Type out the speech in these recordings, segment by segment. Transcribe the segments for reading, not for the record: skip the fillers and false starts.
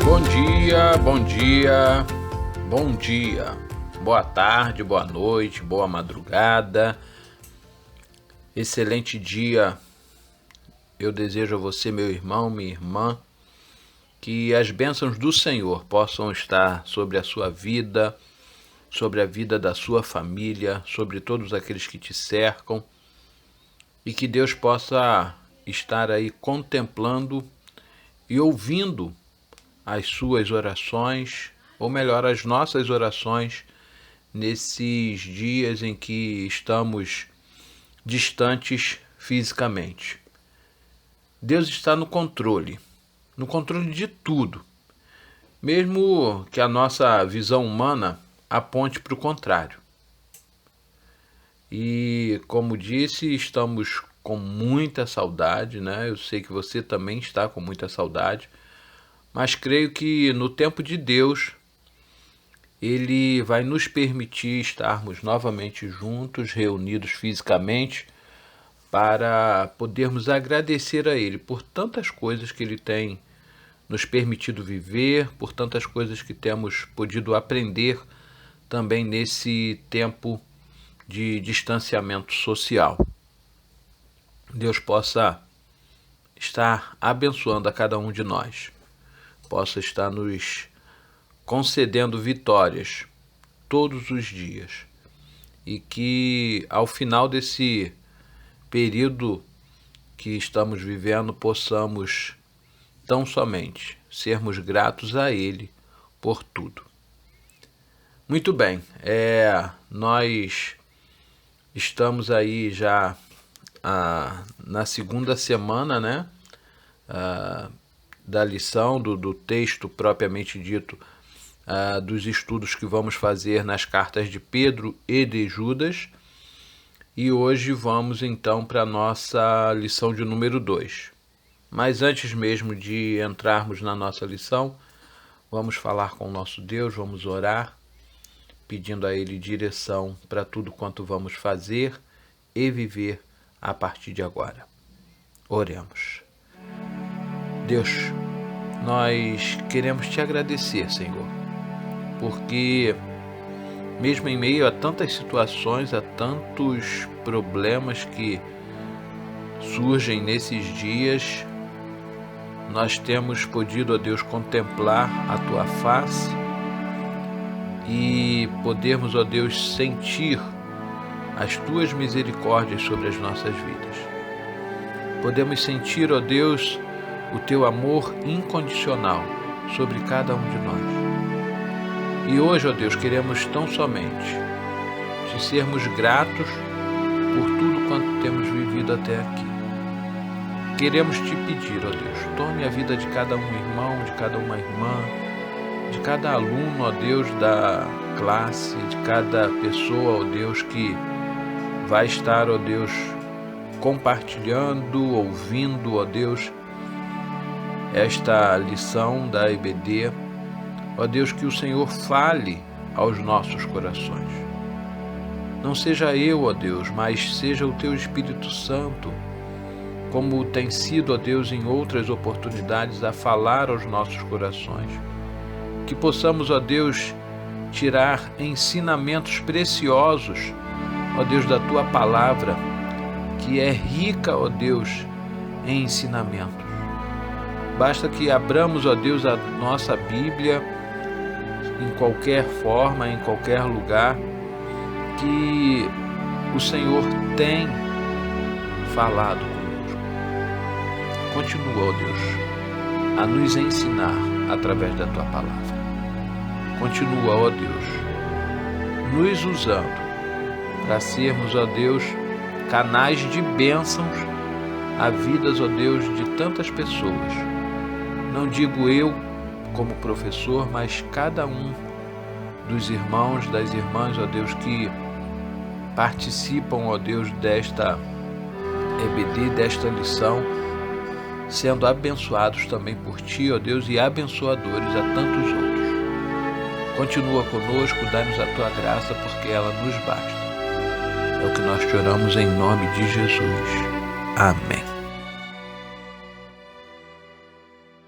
Bom dia, bom dia, bom dia, boa tarde, boa noite, boa madrugada, excelente dia. Eu desejo a você, meu irmão, minha irmã, que as bênçãos do Senhor possam estar sobre a sua vida, sobre a vida da sua família, sobre todos aqueles que te cercam, e que Deus possa estar aí contemplando e ouvindo as suas orações, ou melhor, as nossas orações, nesses dias em que estamos distantes fisicamente. Deus está no controle de tudo, mesmo que a nossa visão humana aponte para o contrário. E, como disse, estamos com muita saudade, né? Eu sei que você também está com muita saudade, mas creio que no tempo de Deus, Ele vai nos permitir estarmos novamente juntos, reunidos fisicamente, para podermos agradecer a Ele por tantas coisas que Ele tem nos permitido viver, por tantas coisas que temos podido aprender também nesse tempo de distanciamento social. Deus possa estar abençoando a cada um de nós, possa estar nos concedendo vitórias todos os dias, e que ao final desse período que estamos vivendo possamos tão somente sermos gratos a Ele por tudo. Muito bem, nós estamos aí já na segunda semana, né, da lição, do texto propriamente dito, dos estudos que vamos fazer nas cartas de Pedro e de Judas. E hoje vamos então para a nossa lição de número 2. Mas antes mesmo de entrarmos na nossa lição, vamos falar com o nosso Deus, vamos orar, pedindo a Ele direção para tudo quanto vamos fazer e viver a partir de agora. Oremos. Deus, nós queremos te agradecer, Senhor, porque mesmo em meio a tantas situações, a tantos problemas que surgem nesses dias, nós temos podido, ó Deus, contemplar a Tua face e podermos, ó Deus, sentir as Tuas misericórdias sobre as nossas vidas. Podemos sentir, ó Deus, o Teu amor incondicional sobre cada um de nós. E hoje, ó Deus, queremos tão somente te sermos gratos por tudo quanto temos vivido até aqui. Queremos te pedir, ó Deus, tome a vida de cada um irmão, de cada uma irmã, de cada aluno, ó Deus, da classe, de cada pessoa, ó Deus, que vai estar, ó Deus, compartilhando, ouvindo, ó Deus, esta lição da EBD. Ó Deus, que o Senhor fale aos nossos corações. Não seja eu, ó Deus, mas seja o Teu Espírito Santo, como tem sido, ó Deus, em outras oportunidades, a falar aos nossos corações. Que possamos, ó Deus, tirar ensinamentos preciosos, ó Deus, da Tua palavra, que é rica, ó Deus, em ensinamentos. Basta que abramos, ó Deus, a nossa Bíblia, em qualquer forma, em qualquer lugar, que o Senhor tem falado conosco. Continua, ó Deus, a nos ensinar através da Tua palavra. Continua, ó Deus, nos usando para sermos, ó Deus, canais de bênçãos a vidas, ó Deus, de tantas pessoas. Não digo eu como professor, mas cada um dos irmãos, das irmãs, ó Deus, que participam, ó Deus, desta EBD, desta lição, sendo abençoados também por Ti, ó Deus, e abençoadores a tantos outros. Continua conosco, dá-nos a Tua graça, porque ela nos basta. É o que nós te oramos em nome de Jesus. Amém.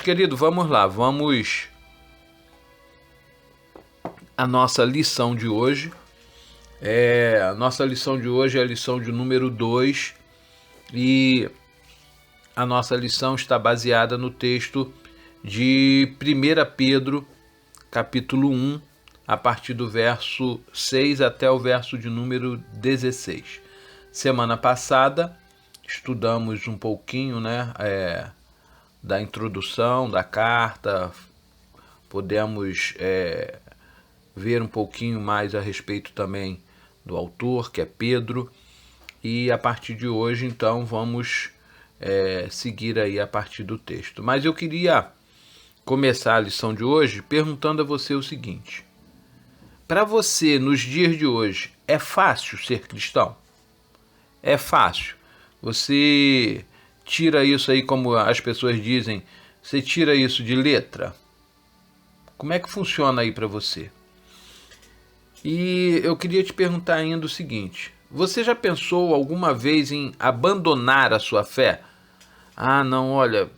Querido, vamos lá, vamos a nossa lição de hoje. A nossa lição de hoje é a lição de número 2 e a nossa lição está baseada no texto de 1 Pedro, capítulo 1, a partir do verso 6 até o verso de número 16. Semana passada estudamos um pouquinho, da introdução da carta, podemos ver um pouquinho mais a respeito também do autor, que é Pedro, e a partir de hoje, então, vamos seguir aí a partir do texto. Mas eu queria começar a lição de hoje perguntando a você o seguinte: para você, nos dias de hoje, é fácil ser cristão? É fácil? Você tira isso aí, como as pessoas dizem, você tira isso de letra? Como é que funciona aí para você? E eu queria te perguntar ainda o seguinte: você já pensou alguma vez em abandonar a sua fé? Ah, não, olha,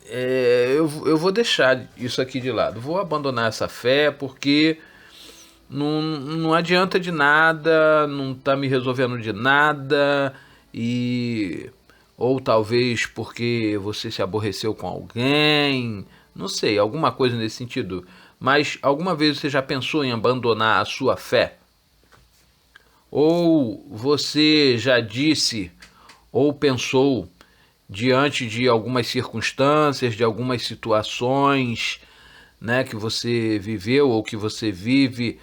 eu vou deixar isso aqui de lado, vou abandonar essa fé porque não adianta de nada, não está me resolvendo de nada, ou talvez porque você se aborreceu com alguém, não sei, alguma coisa nesse sentido. Mas alguma vez você já pensou em abandonar a sua fé? Ou você já disse ou pensou, diante de algumas circunstâncias, de algumas situações, que você viveu ou que você vive,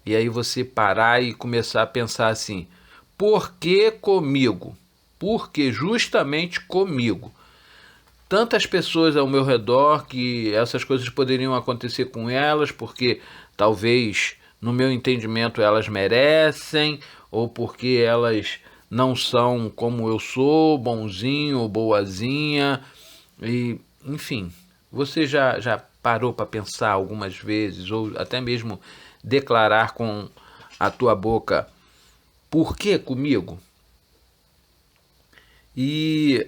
e aí você parar e começar a pensar assim: por que comigo? Por que justamente comigo? Tantas pessoas ao meu redor que essas coisas poderiam acontecer com elas porque talvez, no meu entendimento, elas merecem, ou porque elas não são como eu sou, bonzinho ou boazinha, e enfim. Você já parou para pensar algumas vezes, ou até mesmo declarar com a tua boca: por que comigo? E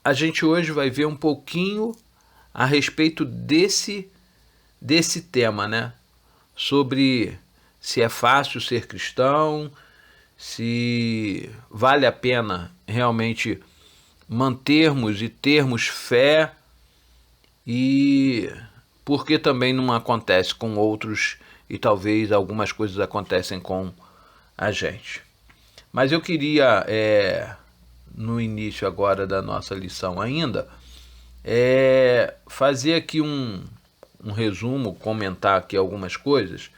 a gente hoje vai ver um pouquinho a respeito desse tema, sobre se é fácil ser cristão, se vale a pena realmente mantermos e termos fé, e por que também não acontece com outros e talvez algumas coisas acontecem com a gente. Mas eu queria, no início agora da nossa lição ainda, fazer aqui um resumo, comentar aqui algumas coisas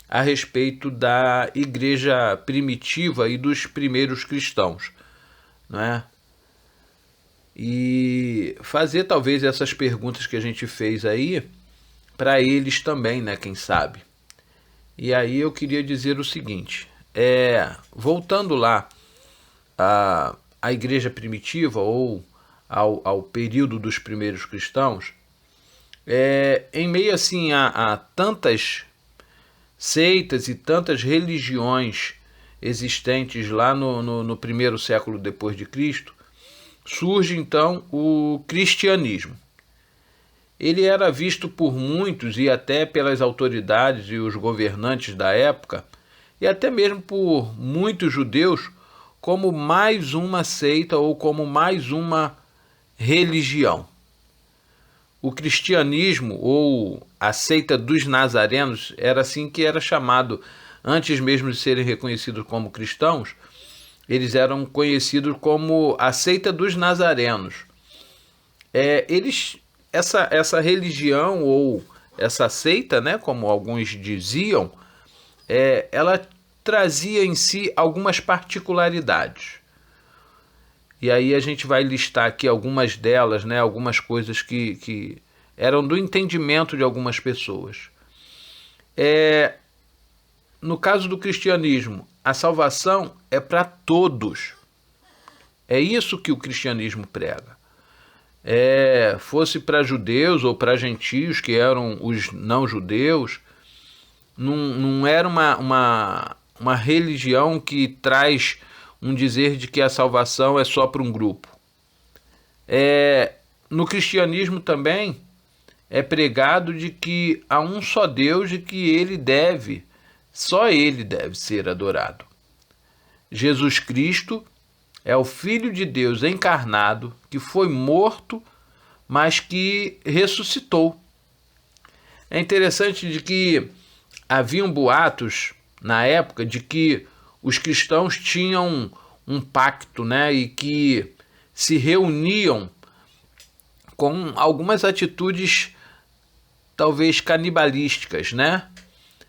a respeito da igreja primitiva e dos primeiros cristãos, não é? E fazer talvez essas perguntas que a gente fez aí para eles também, quem sabe. E aí eu queria dizer o seguinte: voltando lá à igreja primitiva ou ao período dos primeiros cristãos, em meio assim a tantas seitas e tantas religiões existentes lá no primeiro século depois de Cristo, surge então o cristianismo. Ele era visto por muitos e até pelas autoridades e os governantes da época, e até mesmo por muitos judeus, como mais uma seita ou como mais uma religião. O cristianismo, ou a seita dos nazarenos, era assim que era chamado. Antes mesmo de serem reconhecidos como cristãos, eles eram conhecidos como a seita dos nazarenos. Essa religião ou essa seita, como alguns diziam, ela trazia em si algumas particularidades. E aí a gente vai listar aqui algumas delas, algumas coisas que eram do entendimento de algumas pessoas. No caso do cristianismo, a salvação é para todos. É isso que o cristianismo prega. Fosse para judeus ou para gentios, que eram os não-judeus, não era uma religião que traz um dizer de que a salvação é só para um grupo. No cristianismo também, é pregado de que há um só Deus e que só ele deve ser adorado. Jesus Cristo é o Filho de Deus encarnado, que foi morto, mas que ressuscitou. É interessante de que haviam boatos na época de que os cristãos tinham um pacto, né, e que se reuniam com algumas atitudes talvez canibalísticas, né?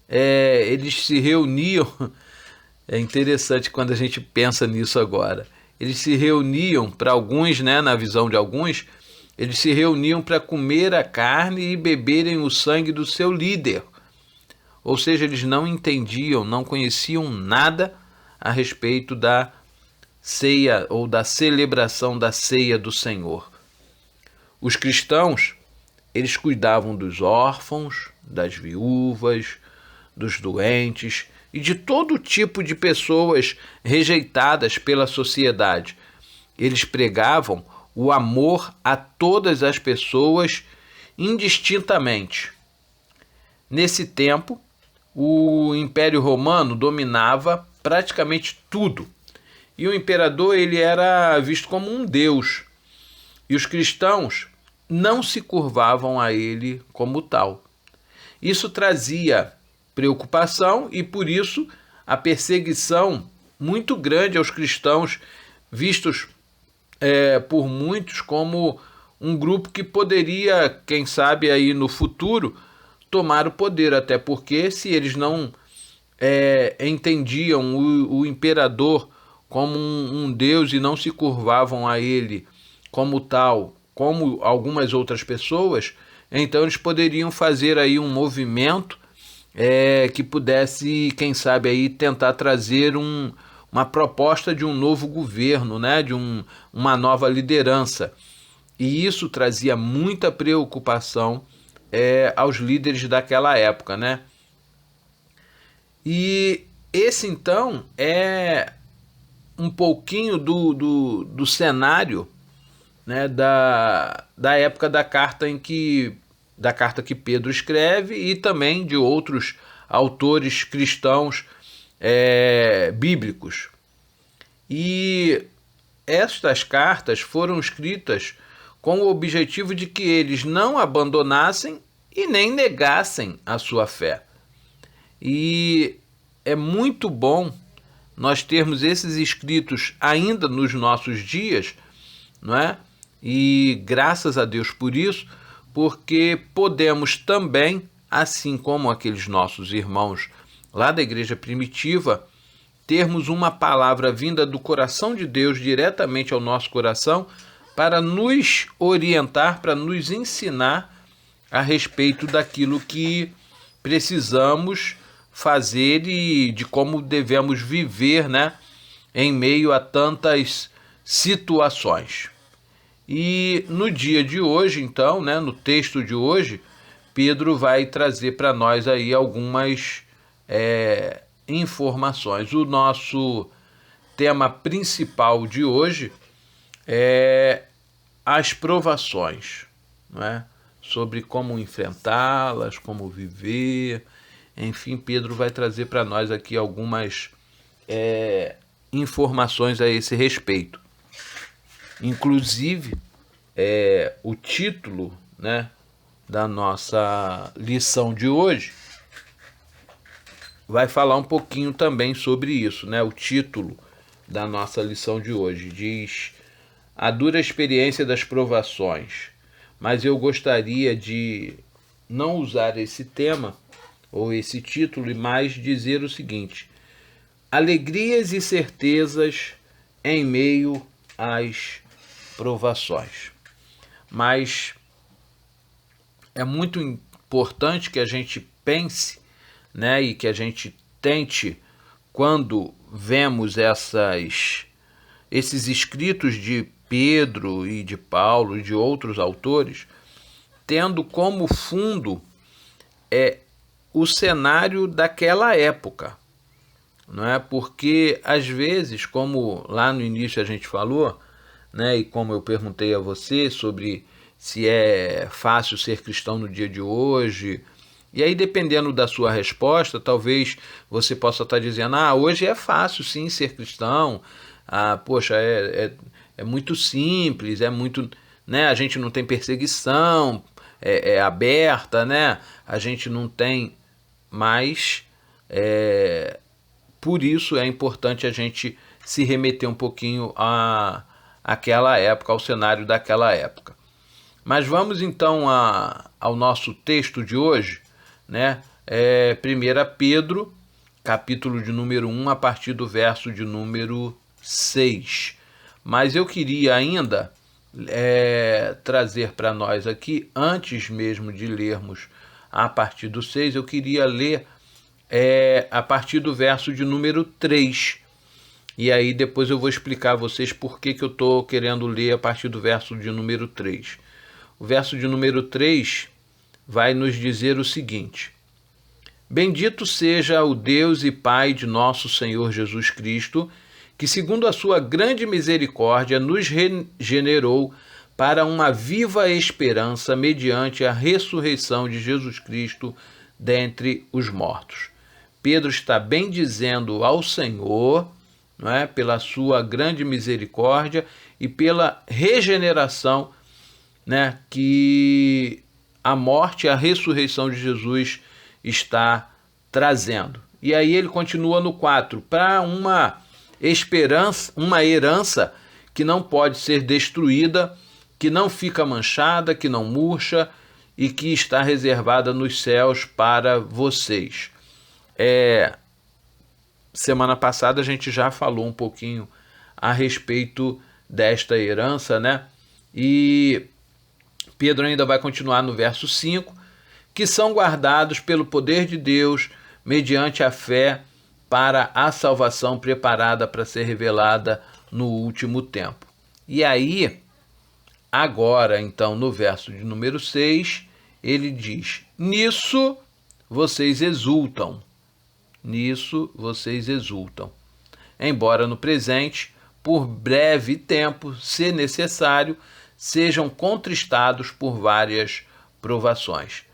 Eles se reuniam, é interessante quando a gente pensa nisso agora. Eles se reuniam, para alguns, né, na visão de alguns, eles se reuniam para comer a carne e beberem o sangue do seu líder. Ou seja, eles não entendiam, não conheciam nada a respeito da ceia ou da celebração da ceia do Senhor. Os cristãos, eles cuidavam dos órfãos, das viúvas, dos doentes e de todo tipo de pessoas rejeitadas pela sociedade. Eles pregavam o amor a todas as pessoas indistintamente. Nesse tempo, o Império Romano dominava praticamente tudo. E o imperador ele era visto como um deus. E os cristãos não se curvavam a ele como tal. Isso trazia preocupação e, por isso, a perseguição muito grande aos cristãos, vistos por muitos como um grupo que poderia, quem sabe, aí no futuro, tomar o poder, até porque se eles não entendiam o imperador como um deus e não se curvavam a ele como tal, como algumas outras pessoas, então eles poderiam fazer aí um movimento que pudesse, quem sabe, aí tentar trazer uma proposta de um novo governo, né, de uma nova liderança. E isso trazia muita preocupação aos líderes daquela época, né? E esse, então, é um pouquinho do cenário, né, da época da carta que Pedro escreve e também de outros autores cristãos bíblicos. E estas cartas foram escritas com o objetivo de que eles não abandonassem e nem negassem a sua fé. E é muito bom nós termos esses escritos ainda nos nossos dias, não é? E graças a Deus por isso, porque podemos também, assim como aqueles nossos irmãos lá da igreja primitiva, termos uma palavra vinda do coração de Deus diretamente ao nosso coração para nos orientar, para nos ensinar a respeito daquilo que precisamos fazer e de como devemos viver, né, em meio a tantas situações. E no dia de hoje, então, né, no texto de hoje, Pedro vai trazer para nós aí algumas informações. O nosso tema principal de hoje é as provações, não é? Sobre como enfrentá-las, como viver. Enfim, Pedro vai trazer para nós aqui algumas informações a esse respeito. Inclusive, o título, né, da nossa lição de hoje vai falar um pouquinho também sobre isso, né? O título da nossa lição de hoje diz: A dura experiência das provações. Mas eu gostaria de não usar esse tema ou esse título e mais dizer o seguinte: alegrias e certezas em meio às provações. Mas é muito importante que a gente pense, né, e que a gente tente, quando vemos esses escritos de Pedro e de Paulo e de outros autores, tendo como fundo o cenário daquela época, não é? Porque às vezes, como lá no início a gente falou, né, e como eu perguntei a você sobre se é fácil ser cristão no dia de hoje. E aí, dependendo da sua resposta, talvez você possa estar dizendo, hoje é fácil sim ser cristão, poxa, é muito simples, é muito, né, a gente não tem perseguição, é aberta, né, a gente não tem, mas por isso é importante a gente se remeter um pouquinho àquela época, ao cenário daquela época. Mas vamos então ao nosso texto de hoje, né? 1 Pedro, capítulo de número 1, a partir do verso de número 6. Mas eu queria ainda trazer para nós aqui, antes mesmo de lermos a partir do 6, eu queria ler a partir do verso de número 3. E aí depois eu vou explicar a vocês por que eu estou querendo ler a partir do verso de número 3. O verso de número 3 vai nos dizer o seguinte: Bendito seja o Deus e Pai de nosso Senhor Jesus Cristo, que segundo a sua grande misericórdia nos regenerou para uma viva esperança mediante a ressurreição de Jesus Cristo dentre os mortos. Pedro está bendizendo ao Senhor, não é, pela sua grande misericórdia e pela regeneração, né, que a morte e a ressurreição de Jesus está trazendo. E aí ele continua no 4, para uma esperança, uma herança que não pode ser destruída, que não fica manchada, que não murcha e que está reservada nos céus para vocês. Semana passada a gente já falou um pouquinho a respeito desta herança, né? E Pedro ainda vai continuar no verso 5, que são guardados pelo poder de Deus mediante a fé para a salvação preparada para ser revelada no último tempo. E aí, agora então no verso de número 6, ele diz: Nisso vocês exultam. Nisso vocês exultam. Embora no presente, por breve tempo, se necessário, sejam contristados por várias provações.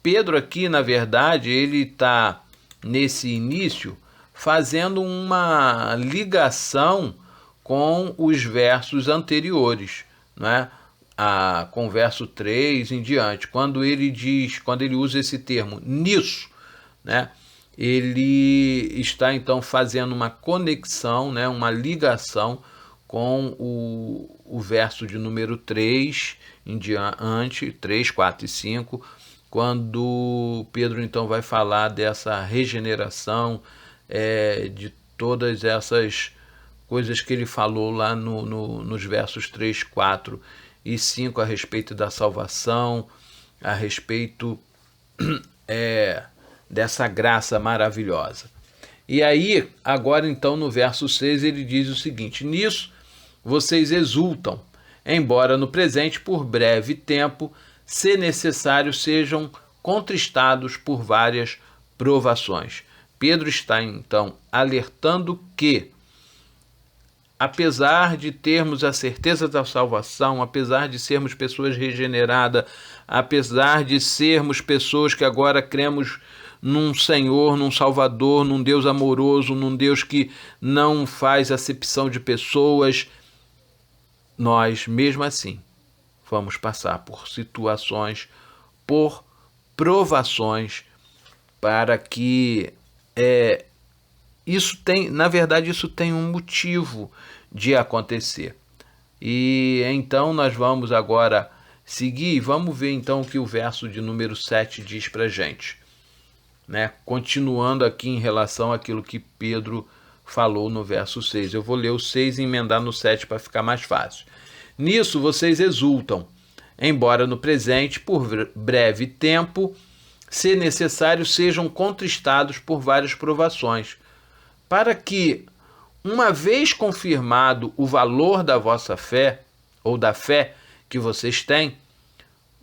Pedro aqui, na verdade, ele está, nesse início, fazendo uma ligação com os versos anteriores, né? Com o verso 3 em diante. Quando ele usa esse termo, nisso, né? Ele está, então, fazendo uma conexão, né? Uma ligação com o verso de número 3 em diante, 3, 4 e 5, quando Pedro então vai falar dessa regeneração, de todas essas coisas que ele falou lá nos versos 3, 4 e 5 a respeito da salvação, a respeito dessa graça maravilhosa. E aí, agora então no verso 6 ele diz o seguinte: Nisso vocês exultam, embora no presente, por breve tempo, se necessário, sejam contristados por várias provações. Pedro está, então, alertando que, apesar de termos a certeza da salvação, apesar de sermos pessoas regeneradas, apesar de sermos pessoas que agora cremos num Senhor, num Salvador, num Deus amoroso, num Deus que não faz acepção de pessoas, nós, mesmo assim, vamos passar por situações, por provações, para que isso tem um motivo de acontecer. E então nós vamos agora seguir, vamos ver então o que o verso de número 7 diz para a gente, né? Continuando aqui em relação àquilo que Pedro falou no verso 6. Eu vou ler o 6 e emendar no 7 para ficar mais fácil. Nisso vocês exultam, embora no presente, por breve tempo, se necessário, sejam contristados por várias provações, para que, uma vez confirmado o valor da vossa fé, ou da fé que vocês têm,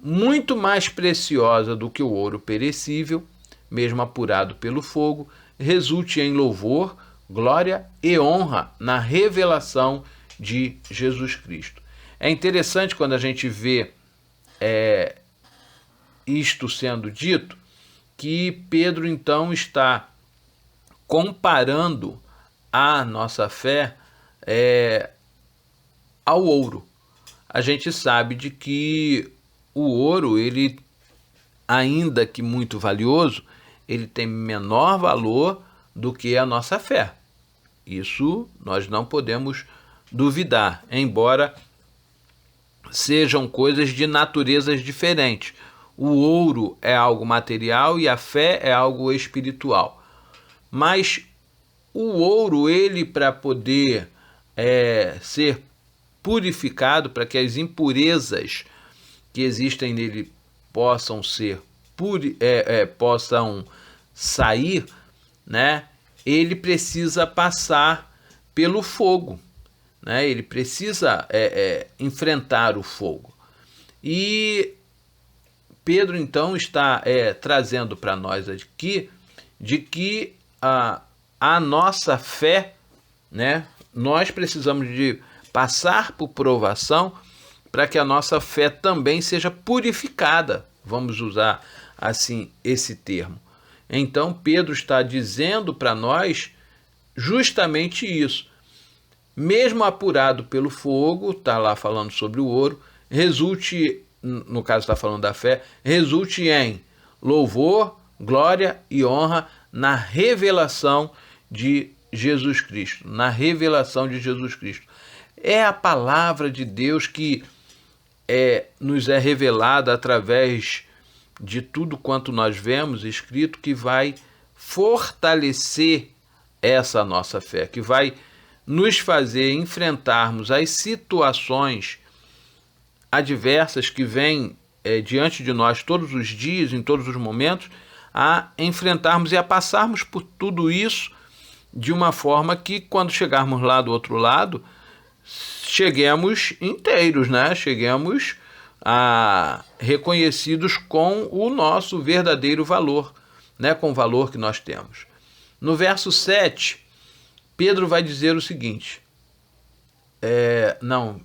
muito mais preciosa do que o ouro perecível, mesmo apurado pelo fogo, resulte em louvor, glória e honra na revelação de Jesus Cristo. É interessante quando a gente vê isto sendo dito, que Pedro então está comparando a nossa fé ao ouro. A gente sabe de que o ouro, ele, ainda que muito valioso, ele tem menor valor do que a nossa fé. Isso nós não podemos duvidar, embora sejam coisas de naturezas diferentes. O ouro é algo material e a fé é algo espiritual. Mas o ouro, ele, para poder ser purificado, para que as impurezas que existem nele possam possam sair, né? Ele precisa passar pelo fogo, né? Ele precisa enfrentar o fogo. E Pedro então está trazendo para nós aqui de que a nossa fé, né? Nós precisamos de passar por provação para que a nossa fé também seja purificada. Vamos usar assim esse termo. Então Pedro está dizendo para nós justamente isso. Mesmo apurado pelo fogo, está lá falando sobre o ouro, resulte, no caso está falando da fé, resulte em louvor, glória e honra na revelação de Jesus Cristo. Na revelação de Jesus Cristo. É a palavra de Deus que nos é revelada através de tudo quanto nós vemos escrito, que vai fortalecer essa nossa fé, que vai nos fazer enfrentarmos as situações adversas que vêm diante de nós todos os dias, em todos os momentos, a enfrentarmos e a passarmos por tudo isso de uma forma que, quando chegarmos lá do outro lado, cheguemos inteiros, né? Cheguemos reconhecidos com o nosso verdadeiro valor, né? Com o valor que nós temos. No verso 7, Pedro vai dizer o seguinte,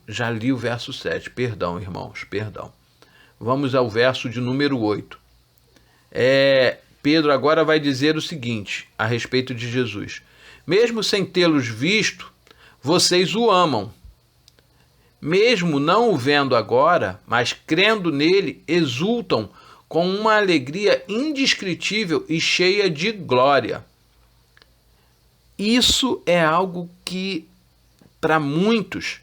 já li o verso 7, perdão, irmãos, perdão. Vamos ao verso de número 8. Pedro agora vai dizer o seguinte a respeito de Jesus. Mesmo sem tê-los visto, vocês o amam. Mesmo não o vendo agora, mas crendo nele, exultam com uma alegria indescritível e cheia de glória. Isso é algo que, para muitos,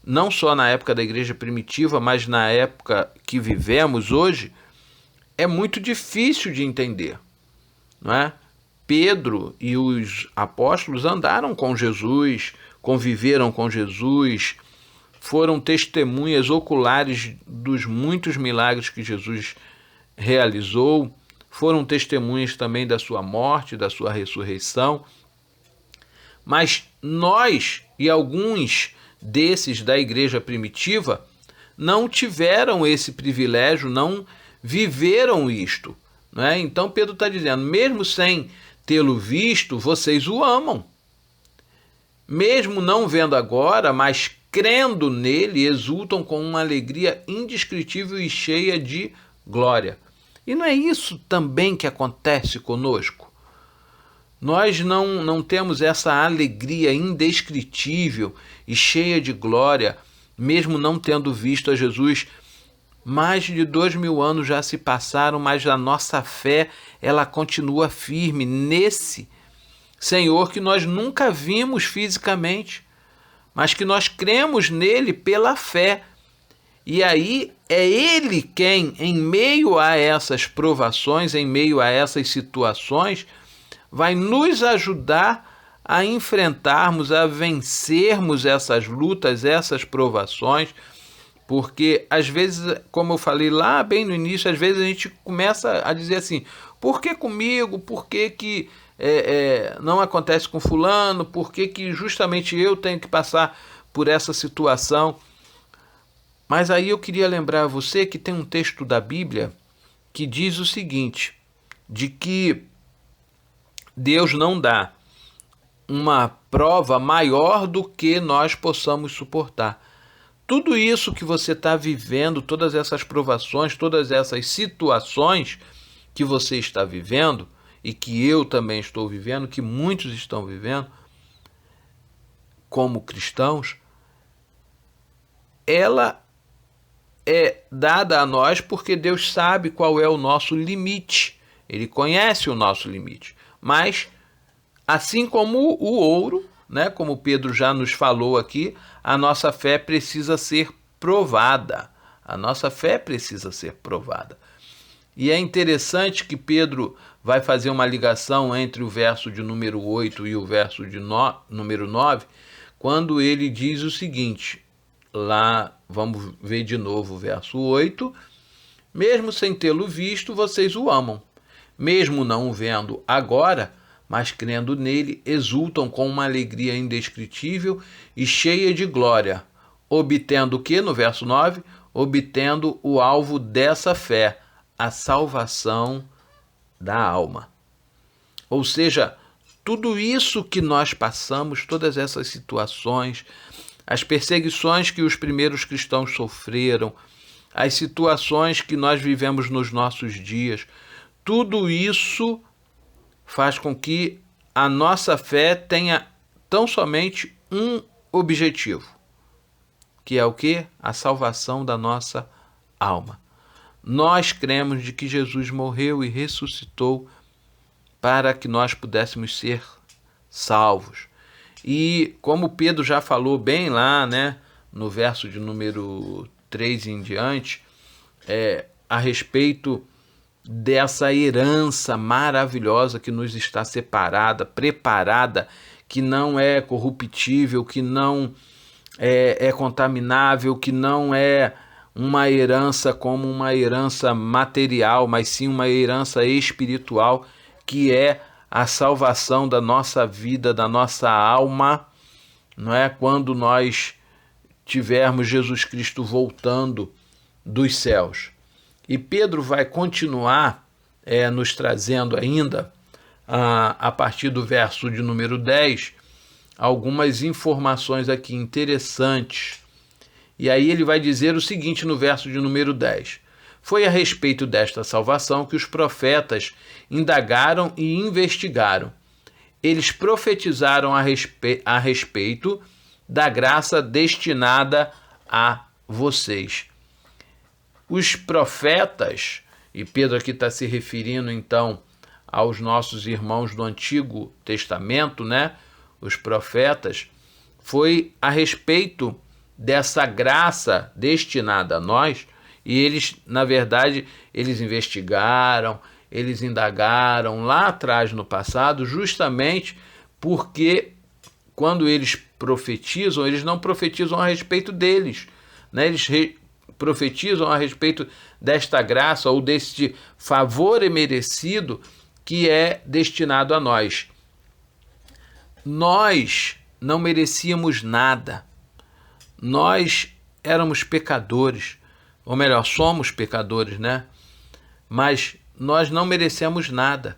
não só na época da igreja primitiva, mas na época que vivemos hoje, é muito difícil de entender, não é? Pedro e os apóstolos andaram com Jesus, conviveram com Jesus, foram testemunhas oculares dos muitos milagres que Jesus realizou, foram testemunhas também da sua morte, da sua ressurreição. Mas nós e alguns desses da igreja primitiva não tiveram esse privilégio, não viveram isto, né? Então Pedro está dizendo, mesmo sem tê-lo visto, vocês o amam. Mesmo não vendo agora, mas crendo nele, exultam com uma alegria indescritível e cheia de glória. E não é isso também que acontece conosco? Nós não temos essa alegria indescritível e cheia de glória, mesmo não tendo visto a Jesus. Mais de 2000 anos já se passaram, mas a nossa fé, ela continua firme nesse Senhor que nós nunca vimos fisicamente, mas que nós cremos nele pela fé. E aí é ele quem, em meio a essas provações, em meio a essas situações, vai nos ajudar a enfrentarmos, a vencermos essas lutas, essas provações, porque às vezes, como eu falei lá bem no início, às vezes a gente começa a dizer assim, por que comigo? Por que não acontece com fulano? Por que justamente eu tenho que passar por essa situação? Mas aí eu queria lembrar a você que tem um texto da Bíblia que diz o seguinte, de que Deus não dá uma prova maior do que nós possamos suportar. tudo isso que você está vivendo, todas essas provações, todas essas situações que você está vivendo e que eu também estou vivendo, que muitos estão vivendo como cristãos, ela é dada a nós porque Deus sabe qual é o nosso limite. Ele conhece o nosso limite. Mas, assim como o ouro, né, como Pedro já nos falou aqui, a nossa fé precisa ser provada. A nossa fé precisa ser provada. E é interessante que Pedro vai fazer uma ligação entre o verso de número 8 e o verso de número 9, quando ele diz o seguinte, lá vamos ver de novo o verso 8, mesmo sem tê-lo visto, vocês o amam. Mesmo não o vendo agora, mas crendo nele, exultam com uma alegria indescritível e cheia de glória, obtendo o que no verso 9? Obtendo o alvo dessa fé, a salvação da alma. Ou seja, tudo isso que nós passamos, todas essas situações, as perseguições que os primeiros cristãos sofreram, as situações que nós vivemos nos nossos dias, tudo isso faz com que a nossa fé tenha tão somente um objetivo, que é o quê? A salvação da nossa alma. Nós cremos de que Jesus morreu e ressuscitou para que nós pudéssemos ser salvos. E como Pedro já falou bem lá, né, no verso de número 3 em diante, a respeito dessa herança maravilhosa que nos está separada, preparada, que não é corruptível, que não é contaminável, que não é uma herança como uma herança material, mas sim uma herança espiritual, que é a salvação da nossa vida, da nossa alma, não é? Quando nós tivermos Jesus Cristo voltando dos céus. E Pedro vai continuar nos trazendo ainda, a partir do verso de número 10, algumas informações aqui interessantes. E aí ele vai dizer o seguinte no verso de número 10. Foi a respeito desta salvação que os profetas indagaram e investigaram. Eles profetizaram a respeito da graça destinada a vocês. Os profetas, e Pedro aqui está se referindo então aos nossos irmãos do Antigo Testamento, né? Os profetas, foi a respeito dessa graça destinada a nós, e eles, na verdade, eles investigaram, eles indagaram lá atrás no passado, justamente porque quando eles profetizam, eles não profetizam a respeito deles, né? Eles profetizam a respeito desta graça ou deste favor imerecido que é destinado a nós. Nós não merecíamos nada. Nós éramos pecadores, ou melhor, somos pecadores, né? Mas nós não merecemos nada.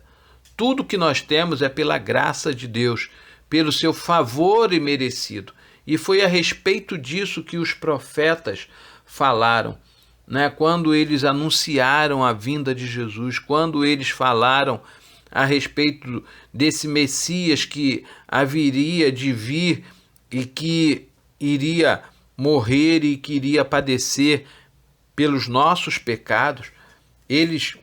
Tudo que nós temos é pela graça de Deus, pelo seu favor imerecido. E foi a respeito disso que os profetas falaram, né? Quando eles anunciaram a vinda de Jesus, quando eles falaram a respeito desse Messias que haveria de vir e que iria morrer e que iria padecer pelos nossos pecados, eles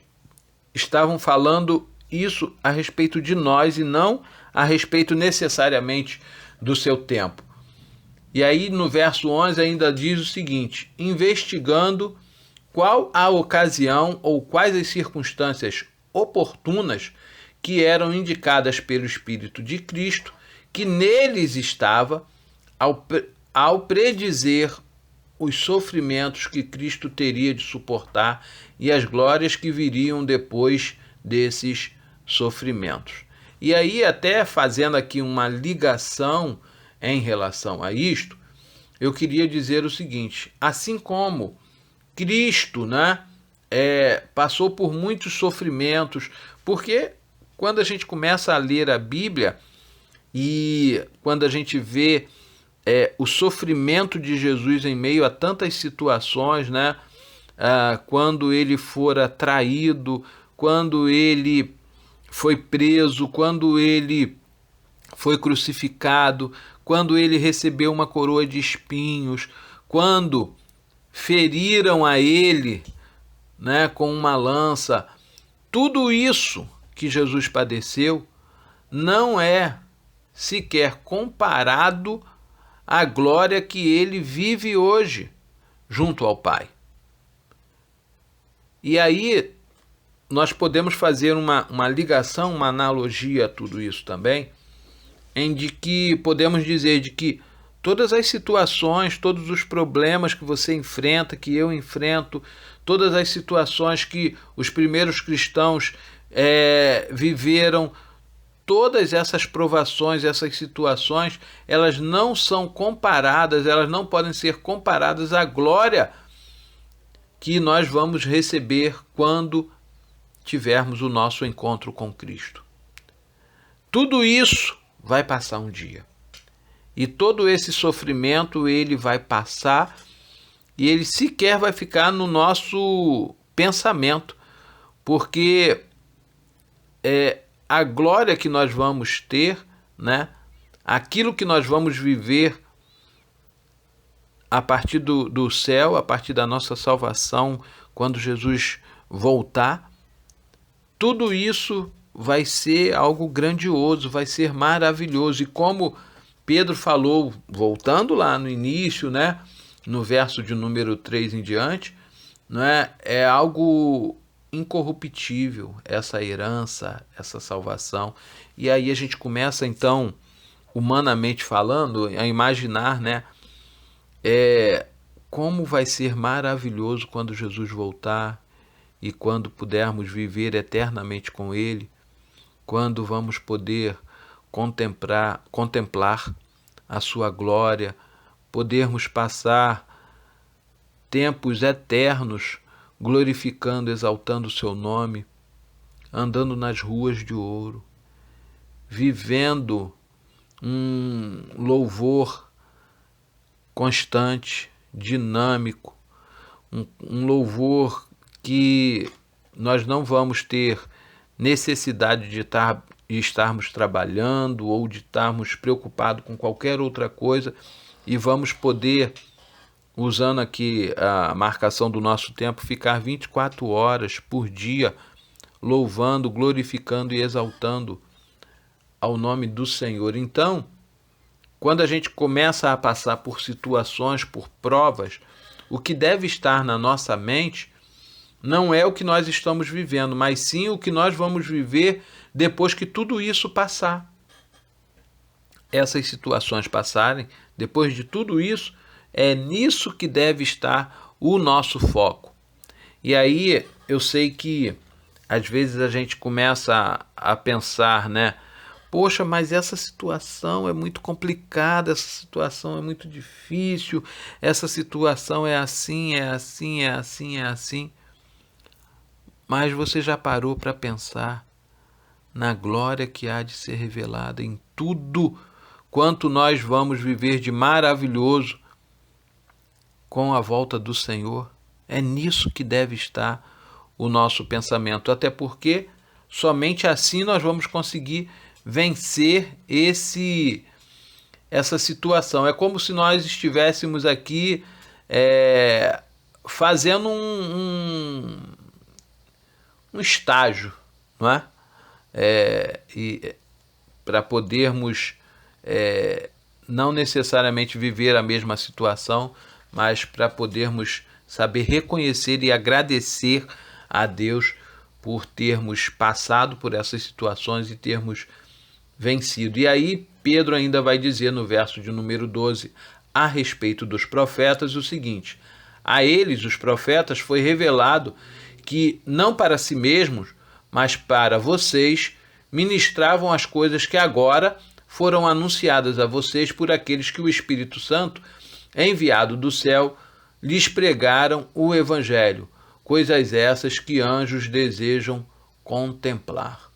estavam falando isso a respeito de nós e não a respeito necessariamente do seu tempo. E aí no verso 11 ainda diz o seguinte: investigando qual a ocasião ou quais as circunstâncias oportunas que eram indicadas pelo Espírito de Cristo, que neles estava ao predizer os sofrimentos que Cristo teria de suportar e as glórias que viriam depois desses sofrimentos. E aí, até fazendo aqui uma ligação em relação a isto, eu queria dizer o seguinte: assim como Cristo, né, passou por muitos sofrimentos, porque quando a gente começa a ler a Bíblia e quando a gente vê o sofrimento de Jesus em meio a tantas situações, né? Quando ele fora traído, quando ele foi preso, quando ele foi crucificado, quando ele recebeu uma coroa de espinhos, quando feriram a ele, né, com uma lança. Tudo isso que Jesus padeceu não é sequer comparado à glória que ele vive hoje junto ao Pai. E aí nós podemos fazer uma ligação, uma analogia a tudo isso também, em de que podemos dizer de que todas as situações, todos os problemas que você enfrenta, que eu enfrento, todas as situações que os primeiros cristãos viveram, todas essas provações, essas situações, elas não são comparadas, elas não podem ser comparadas à glória que nós vamos receber quando tivermos o nosso encontro com Cristo. Tudo isso vai passar um dia. E todo esse sofrimento ele vai passar e ele sequer vai ficar no nosso pensamento, porque a glória que nós vamos ter, né? Aquilo que nós vamos viver a partir do céu, a partir da nossa salvação, quando Jesus voltar, tudo isso vai ser algo grandioso, vai ser maravilhoso. E como Pedro falou, voltando lá no início, né, no verso de número 3 em diante, né, é algo incorruptível, essa herança, essa salvação. E aí a gente começa, então, humanamente falando, a imaginar, né, como vai ser maravilhoso quando Jesus voltar e quando pudermos viver eternamente com Ele, quando vamos poder contemplar a sua glória, podermos passar tempos eternos glorificando, exaltando o seu nome, andando nas ruas de ouro, vivendo um louvor constante, dinâmico, um louvor que nós não vamos ter necessidade de estarmos trabalhando ou de estarmos preocupados com qualquer outra coisa e vamos poder, usando aqui a marcação do nosso tempo, ficar 24 horas por dia louvando, glorificando e exaltando ao nome do Senhor. Então, quando a gente começa a passar por situações, por provas, o que deve estar na nossa mente não é o que nós estamos vivendo, mas sim o que nós vamos viver depois que tudo isso passar. Essas situações passarem, depois de tudo isso, é nisso que deve estar o nosso foco. E aí eu sei que às vezes a gente começa a pensar, né? Poxa, mas essa situação é muito complicada, essa situação é muito difícil, essa situação é assim, é assim, é assim, é assim. Mas você já parou para pensar na glória que há de ser revelada em tudo quanto nós vamos viver de maravilhoso com a volta do Senhor? É nisso que deve estar o nosso pensamento, até porque somente assim nós vamos conseguir vencer essa situação. É como se nós estivéssemos aqui fazendo um estágio, não é? E para podermos não necessariamente viver a mesma situação, mas para podermos saber reconhecer e agradecer a Deus por termos passado por essas situações e termos vencido. E aí Pedro ainda vai dizer no verso de número 12, a respeito dos profetas, o seguinte: a eles, os profetas, foi revelado que não para si mesmos, mas para vocês, ministravam as coisas que agora foram anunciadas a vocês por aqueles que o Espírito Santo, enviado do céu, lhes pregaram o Evangelho, coisas essas que anjos desejam contemplar.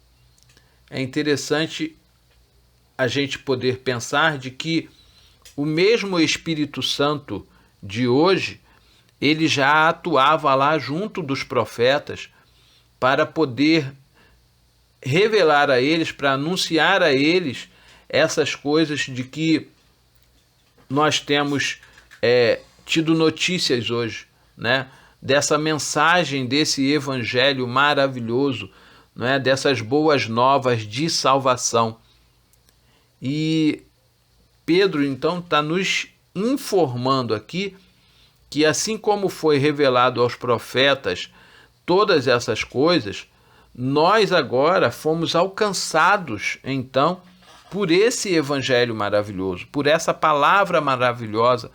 É interessante a gente poder pensar de que o mesmo Espírito Santo de hoje, ele já atuava lá junto dos profetas para poder revelar a eles, para anunciar a eles essas coisas de que nós temos tido notícias hoje, né? Dessa mensagem, desse evangelho maravilhoso, né? Dessas boas novas de salvação. E Pedro, então, está nos informando aqui que assim como foi revelado aos profetas todas essas coisas, nós agora fomos alcançados, então, por esse evangelho maravilhoso, por essa palavra maravilhosa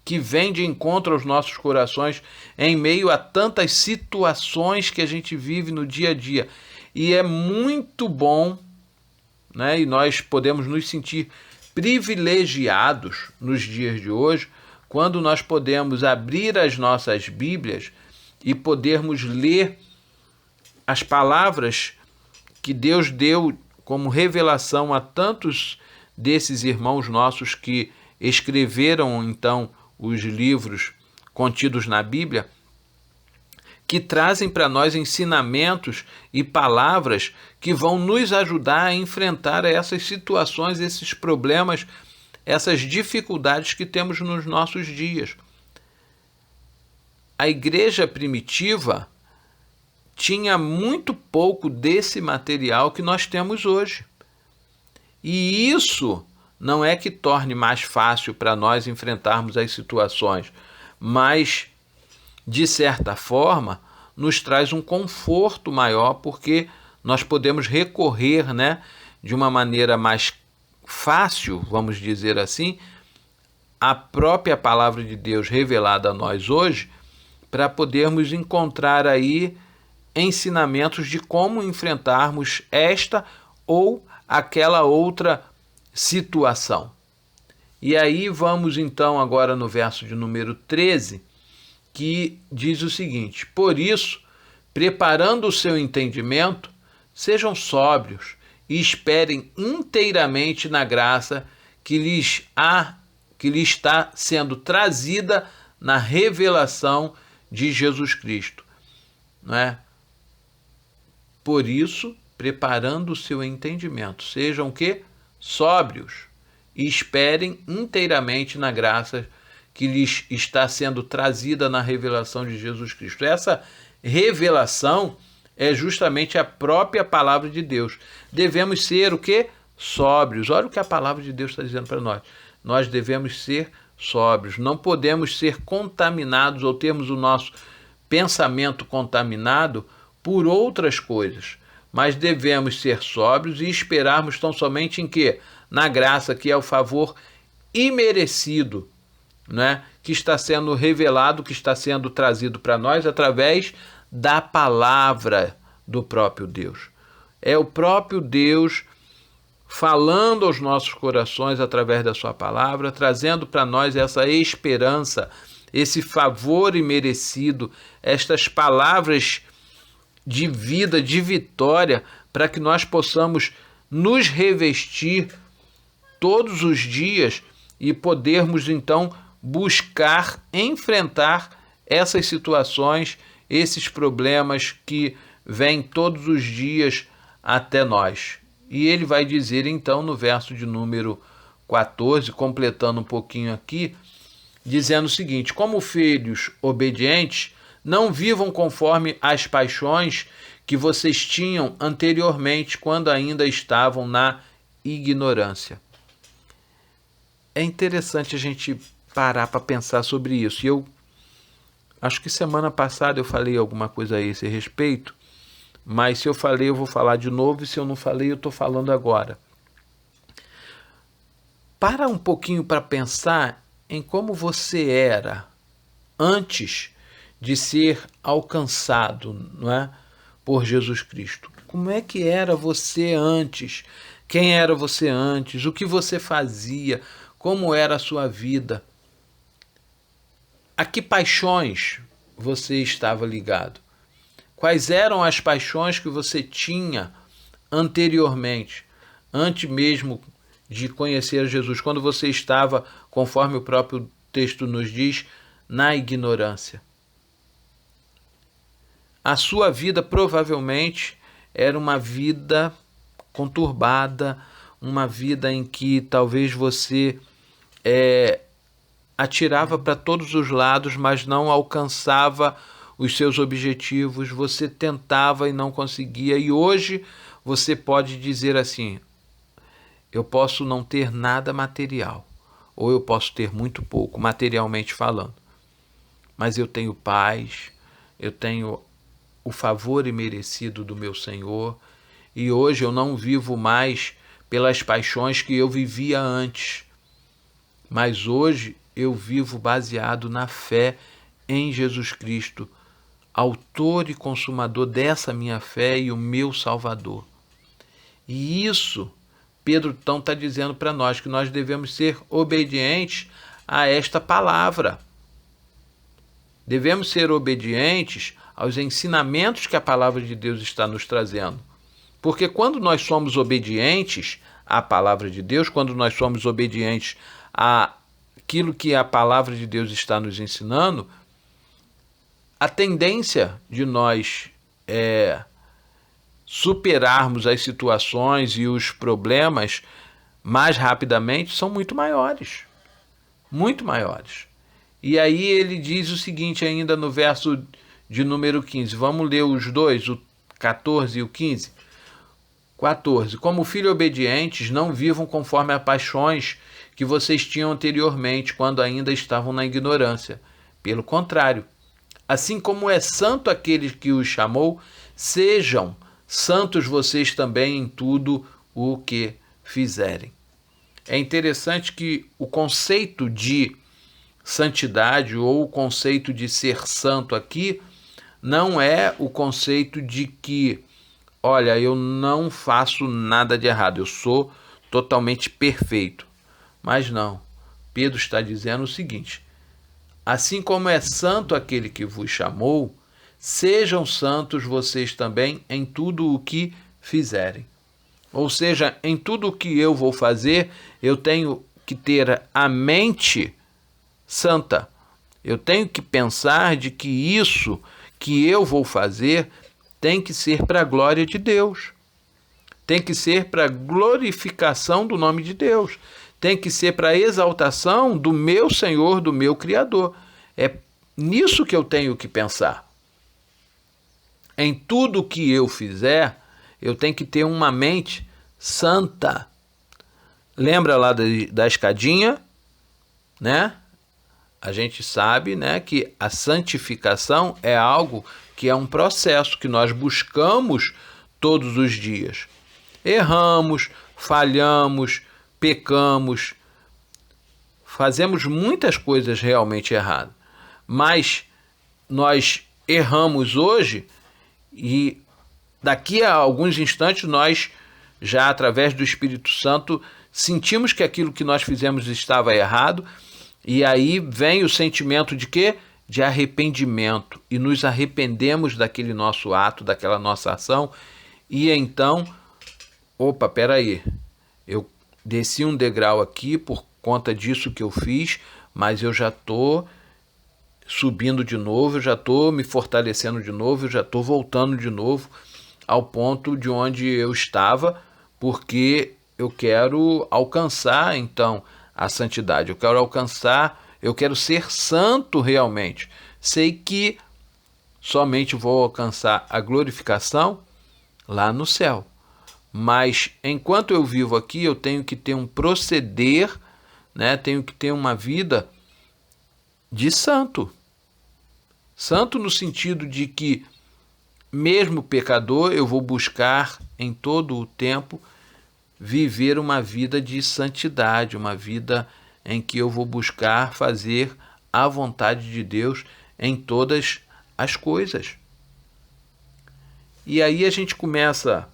que vem de encontro aos nossos corações em meio a tantas situações que a gente vive no dia a dia. E é muito bom, né? E nós podemos nos sentir privilegiados nos dias de hoje, quando nós podemos abrir as nossas Bíblias e podermos ler as palavras que Deus deu como revelação a tantos desses irmãos nossos que escreveram então os livros contidos na Bíblia, que trazem para nós ensinamentos e palavras que vão nos ajudar a enfrentar essas situações, esses problemas, essas dificuldades que temos nos nossos dias. A igreja primitiva tinha muito pouco desse material que nós temos hoje. E isso não é que torne mais fácil para nós enfrentarmos as situações, mas, de certa forma, nos traz um conforto maior, porque nós podemos recorrer, né, de uma maneira mais fácil, vamos dizer assim, à própria palavra de Deus revelada a nós hoje, para podermos encontrar aí ensinamentos de como enfrentarmos esta ou aquela outra situação. E aí vamos então agora no verso de número 13, que diz o seguinte: por isso, preparando o seu entendimento, sejam sóbrios e esperem inteiramente na graça que lhes está sendo trazida na revelação de Jesus Cristo, não é? Por isso, preparando o seu entendimento, sejam que sóbrios e esperem inteiramente na graça que lhes está sendo trazida na revelação de Jesus Cristo. Essa revelação é justamente a própria palavra de Deus. Devemos ser o quê? Sóbrios. Olha o que a palavra de Deus está dizendo para nós. Nós devemos ser sóbrios. Não podemos ser contaminados ou termos o nosso pensamento contaminado por outras coisas, mas devemos ser sóbrios e esperarmos tão somente em quê? Na graça, que é o favor imerecido, né? Que está sendo revelado, que está sendo trazido para nós através da palavra do próprio Deus. É o próprio Deus falando aos nossos corações através da sua palavra, trazendo para nós essa esperança, esse favor imerecido, estas palavras de vida, de vitória, para que nós possamos nos revestir todos os dias e podermos então buscar enfrentar essas situações, esses problemas que vêm todos os dias até nós. E ele vai dizer então no verso de número 14, completando um pouquinho aqui, dizendo o seguinte: como filhos obedientes, não vivam conforme as paixões que vocês tinham anteriormente, quando ainda estavam na ignorância. É interessante a gente parar para pensar sobre isso. E eu acho que semana passada eu falei alguma coisa a esse respeito, mas se eu falei, eu vou falar de novo, e se eu não falei, eu estou falando agora. Para um pouquinho para pensar em como você era antes de ser alcançado, não é, por Jesus Cristo. Como é que era você antes? Quem era você antes? O que você fazia? Como era a sua vida? A que paixões você estava ligado? Quais eram as paixões que você tinha anteriormente, antes mesmo de conhecer Jesus, quando você estava, conforme o próprio texto nos diz, na ignorância. A sua vida provavelmente era uma vida conturbada, uma vida em que talvez você atirava para todos os lados, mas não alcançava os seus objetivos, você tentava e não conseguia, e hoje você pode dizer assim: eu posso não ter nada material, ou eu posso ter muito pouco, materialmente falando, mas eu tenho paz, eu tenho o favor imerecido do meu Senhor, e hoje eu não vivo mais pelas paixões que eu vivia antes, mas hoje eu vivo baseado na fé em Jesus Cristo, autor e consumador dessa minha fé e o meu Salvador. E isso, Pedro então está dizendo para nós, que nós devemos ser obedientes a esta palavra. Devemos ser obedientes aos ensinamentos que a palavra de Deus está nos trazendo. Porque quando nós somos obedientes à palavra de Deus, quando nós somos obedientes àquilo que a palavra de Deus está nos ensinando, a tendência de nós superarmos as situações e os problemas mais rapidamente são muito maiores. Muito maiores. E aí ele diz o seguinte ainda no verso de número 15. Vamos ler os dois, o 14 e o 15. 14. Como filhos obedientes, não vivam conforme as paixões que vocês tinham anteriormente, quando ainda estavam na ignorância. Pelo contrário, assim como é santo aquele que os chamou, sejam santos vocês também em tudo o que fizerem. É interessante que o conceito de santidade ou o conceito de ser santo aqui não é o conceito de que, olha, eu não faço nada de errado, eu sou totalmente perfeito. Mas não, Pedro está dizendo o seguinte: assim como é santo aquele que vos chamou, sejam santos vocês também em tudo o que fizerem. Ou seja, em tudo o que eu vou fazer, eu tenho que ter a mente santa. Eu tenho que pensar de que isso que eu vou fazer tem que ser para a glória de Deus. Tem que ser para a glorificação do nome de Deus. Tem que ser para a exaltação do meu Senhor, do meu Criador. É nisso que eu tenho que pensar. Em tudo que eu fizer, eu tenho que ter uma mente santa. Lembra lá da escadinha, né? A gente sabe, né, que a santificação é algo que é um processo que nós buscamos todos os dias. Erramos, falhamos, pecamos, fazemos muitas coisas realmente erradas. Mas nós erramos hoje e daqui a alguns instantes nós, já através do Espírito Santo, sentimos que aquilo que nós fizemos estava errado. E aí vem o sentimento de quê? De arrependimento. E nos arrependemos daquele nosso ato, daquela nossa ação. E então, opa, peraí, eu desci um degrau aqui por conta disso que eu fiz, mas eu já estou subindo de novo, eu já estou me fortalecendo de novo, eu já estou voltando de novo ao ponto de onde eu estava, porque eu quero alcançar, então, a santidade. Eu quero alcançar, eu quero ser santo realmente. Sei que somente vou alcançar a glorificação lá no céu. Mas enquanto eu vivo aqui, eu tenho que ter um proceder, né? Tenho que ter uma vida de santo. Santo no sentido de que, mesmo pecador, eu vou buscar em todo o tempo viver uma vida de santidade, uma vida em que eu vou buscar fazer a vontade de Deus em todas as coisas. E aí a gente começa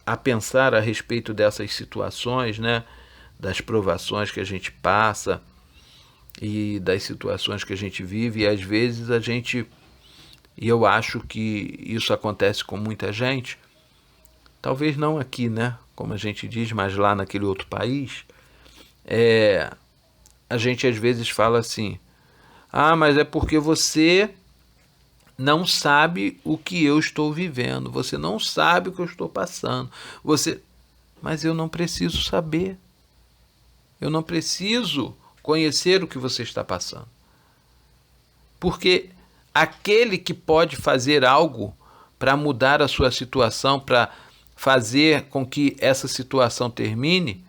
a pensar a respeito dessas situações, né? Das provações que a gente passa e das situações que a gente vive, e às vezes e eu acho que isso acontece com muita gente, talvez não aqui, né? como a gente diz, mas lá naquele outro país, a gente às vezes fala assim: ah, mas é porque você não sabe o que eu estou vivendo, você não sabe o que eu estou passando. Mas eu não preciso saber. Eu não preciso conhecer o que você está passando. Porque aquele que pode fazer algo para mudar a sua situação, para fazer com que essa situação termine,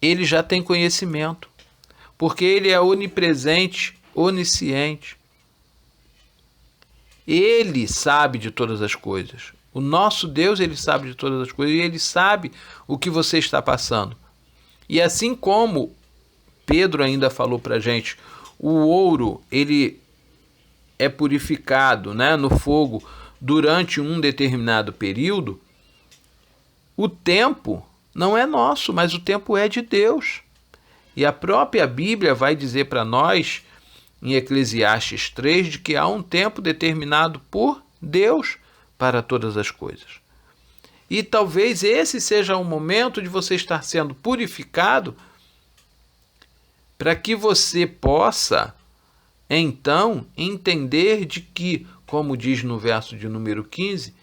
ele já tem conhecimento. Porque ele é onipresente, onisciente. Ele sabe de todas as coisas. O nosso Deus, ele sabe de todas as coisas e ele sabe o que você está passando. E assim como Pedro ainda falou para a gente, o ouro, ele é purificado, né, no fogo durante um determinado período, o tempo não é nosso, mas o tempo é de Deus. E a própria Bíblia vai dizer para nós, em Eclesiastes 3, de que há um tempo determinado por Deus para todas as coisas. E talvez esse seja o momento de você estar sendo purificado para que você possa, então, entender de que, como diz no verso de número 15,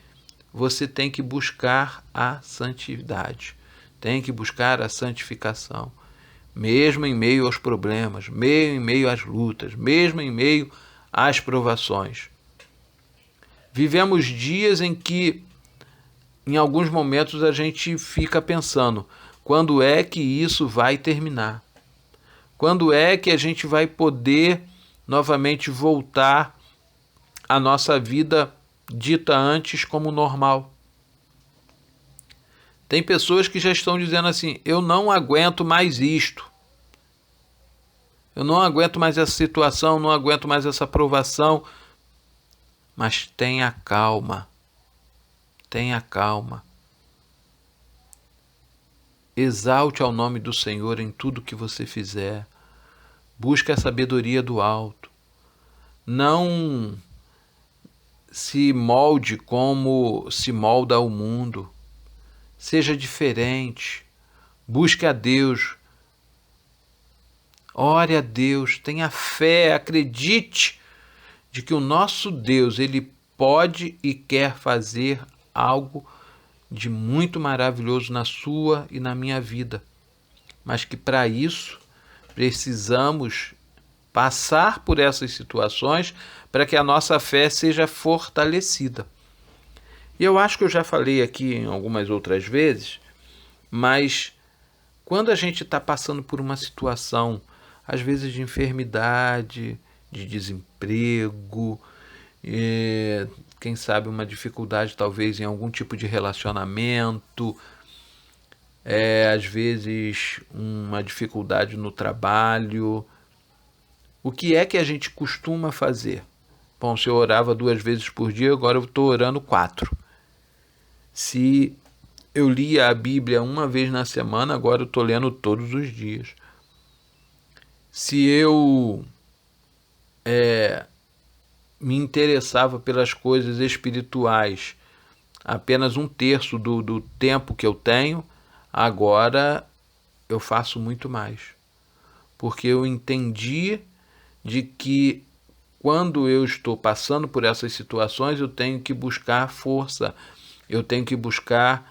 você tem que buscar a santidade, tem que buscar a santificação, mesmo em meio aos problemas, mesmo em meio às lutas, mesmo em meio às provações. Vivemos dias em que, em alguns momentos, a gente fica pensando: quando é que isso vai terminar? Quando é que a gente vai poder novamente voltar à nossa vida dita antes como normal? Tem pessoas que já estão dizendo assim: eu não aguento mais isto. Eu não aguento mais essa situação, não aguento mais essa provação. Mas tenha calma. Tenha calma. Exalte ao nome do Senhor em tudo que você fizer. Busque a sabedoria do alto. Não se molde como se molda o mundo. Seja diferente. Busque a Deus. Ore a Deus. Tenha fé. Acredite de que o nosso Deus, ele pode e quer fazer algo de muito maravilhoso na sua e na minha vida. Mas que para isso precisamos passar por essas situações para que a nossa fé seja fortalecida. E eu acho que eu já falei aqui em algumas outras vezes, mas quando a gente está passando por uma situação, às vezes de enfermidade, de desemprego, quem sabe uma dificuldade talvez em algum tipo de relacionamento, às vezes uma dificuldade no trabalho. O que é que a gente costuma fazer? Bom, se eu orava 2 vezes por dia, agora eu estou orando 4. Se eu lia a Bíblia uma vez na semana, agora eu estou lendo todos os dias. Se eu me interessava pelas coisas espirituais apenas 1/3 do tempo que eu tenho, agora eu faço muito mais. Porque eu entendi de que quando eu estou passando por essas situações, eu tenho que buscar força, eu tenho que buscar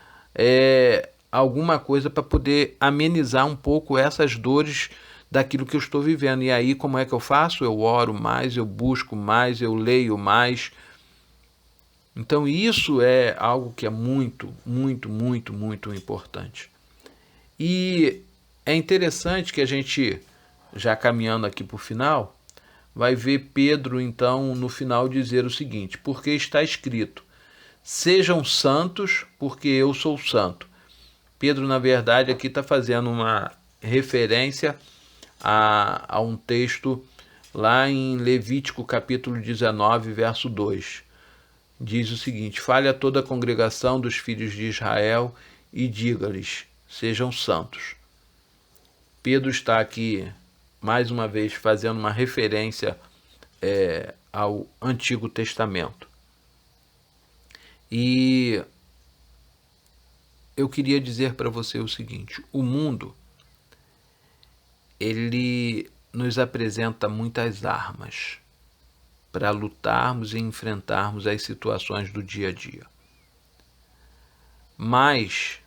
alguma coisa para poder amenizar um pouco essas dores daquilo que eu estou vivendo. E aí, como é que eu faço? Eu oro mais, eu busco mais, eu leio mais. Então, isso é algo que é muito, muito, muito, muito importante. E é interessante que a gente, já caminhando aqui para o final, vai ver Pedro, então, no final dizer o seguinte: porque está escrito, sejam santos, porque eu sou santo. Pedro, na verdade, aqui está fazendo uma referência a um texto lá em Levítico capítulo 19, verso 2. Diz o seguinte: fale a toda a congregação dos filhos de Israel e diga-lhes, sejam santos. Pedro está aqui, mais uma vez, fazendo uma referência ao Antigo Testamento. E eu queria dizer para você o seguinte: o mundo, ele nos apresenta muitas armas para lutarmos e enfrentarmos as situações do dia a dia. Mas,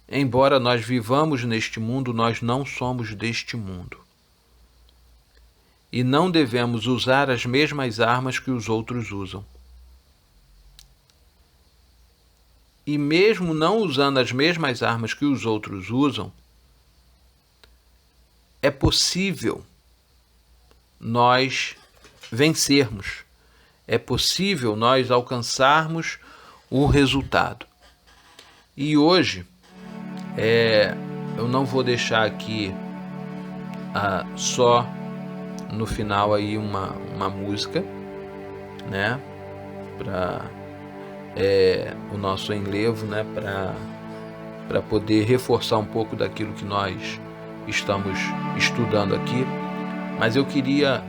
embora nós vivamos neste mundo, nós não somos deste mundo. E não devemos usar as mesmas armas que os outros usam. E mesmo não usando as mesmas armas que os outros usam, é possível nós vencermos. É possível nós alcançarmos o resultado. E hoje, eu não vou deixar aqui só no final aí uma música, né, para o nosso enlevo, né, para poder reforçar um pouco daquilo que nós estamos estudando aqui. Mas eu queria,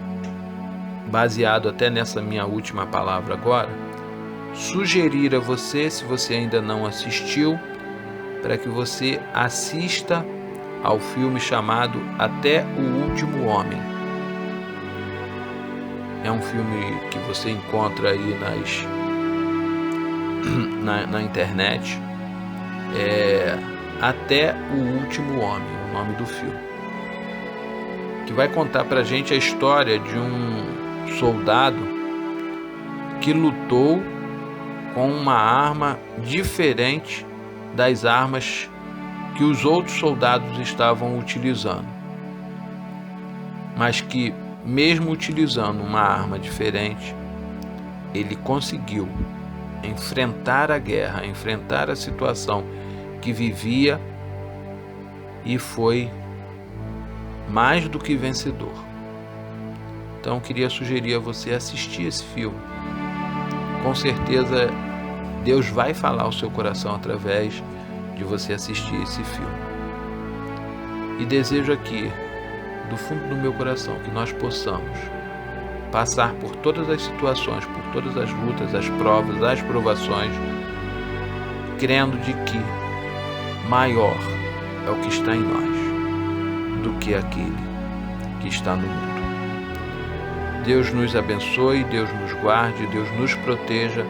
baseado até nessa minha última palavra agora, sugerir a você, se você ainda não assistiu, para que você assista ao filme chamado Até o Último Homem. É um filme que você encontra aí na internet. Até o Último Homem, o nome do filme, que vai contar pra gente a história de um soldado que lutou com uma arma diferente das armas que os outros soldados estavam utilizando, mas que, mesmo utilizando uma arma diferente, ele conseguiu enfrentar a guerra, enfrentar a situação que vivia e foi mais do que vencedor. Então, eu queria sugerir a você assistir esse filme. Com certeza, Deus vai falar ao seu coração através de você assistir esse filme. E desejo aqui, do fundo do meu coração, que nós possamos passar por todas as situações, por todas as lutas, as provas, as provações, crendo de que maior é o que está em nós do que aquele que está no mundo. Deus nos abençoe, Deus nos guarde, Deus nos proteja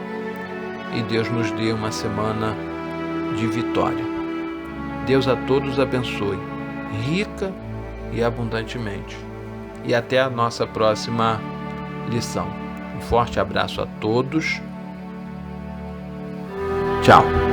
e Deus nos dê uma semana de vitória. Deus a todos abençoe, rica e abundantemente. E até a nossa próxima lição. Um forte abraço a todos. Tchau.